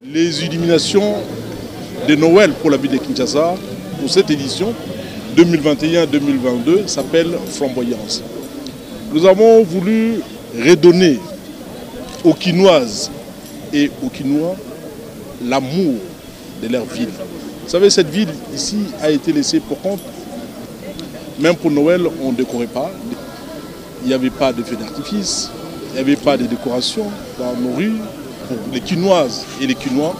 Les illuminations de Noël pour la ville de Kinshasa, pour cette édition 2021-2022, s'appelle Flamboyance. Nous avons voulu redonner aux Kinoises et aux Kinois l'amour de leur ville. Vous savez, cette ville ici a été laissée pour compte. Même pour Noël, on ne décorait pas. Il n'y avait pas de feux d'artifice, il n'y avait pas de décoration dans nos rues. Pour les Kinoises et les Kinois,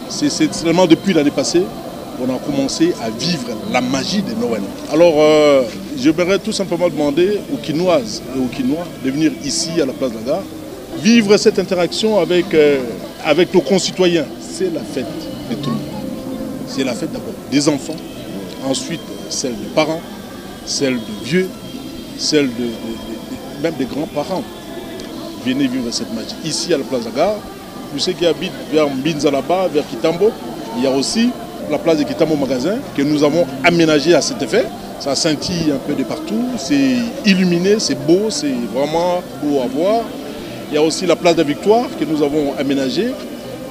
c'est seulement depuis l'année passée qu'on a commencé à vivre la magie de Noël. Alors, j'aimerais tout simplement demander aux Kinoises et aux Kinois de venir ici à la place de la Gare, vivre cette interaction avec nos concitoyens. C'est la fête de tout le monde. C'est la fête d'abord des enfants, ensuite celle des parents, celle de vieux, celle même des grands-parents. Venez vivre cette magie ici à la place de la Gare. Pour ceux qui habitent vers Mbinza là-bas, vers Kitambo, il y a aussi la place de Kitambo Magasin que nous avons aménagée à cet effet. Ça scintille un peu de partout, c'est illuminé, c'est beau, c'est vraiment beau à voir. Il y a aussi la place de la Victoire que nous avons aménagée.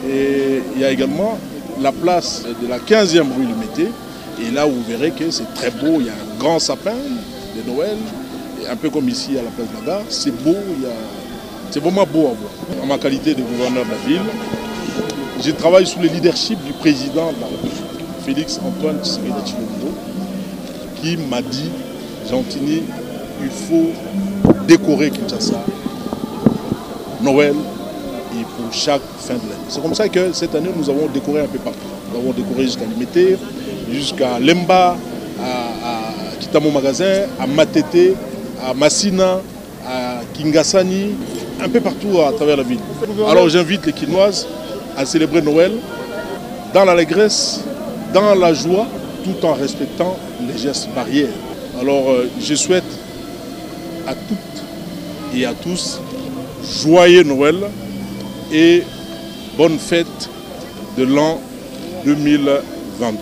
Et il y a également la place de la 15e rue Lumété. Et là, vous verrez que c'est très beau. Il y a un grand sapin de Noël, et un peu comme ici à la place de la Gare. C'est beau, c'est vraiment beau à voir. En ma qualité de gouverneur de la ville, je travaille sous le leadership du président de la République, Félix Antoine Tshisekedi Tshilombo, qui m'a dit, Gentini, il faut décorer Kinshasa, Noël et pour chaque fin de l'année. C'est comme ça que cette année, nous avons décoré un peu partout. Nous avons décoré jusqu'à Limité, jusqu'à Lemba, à Kitamo Magasin, à Matete, à Massina, à Kingasani, un peu partout à travers la ville. Alors j'invite les Kinoises à célébrer Noël dans l'allégresse, dans la joie, tout en respectant les gestes barrières. Alors je souhaite à toutes et à tous joyeux Noël et bonne fête de l'an 2022.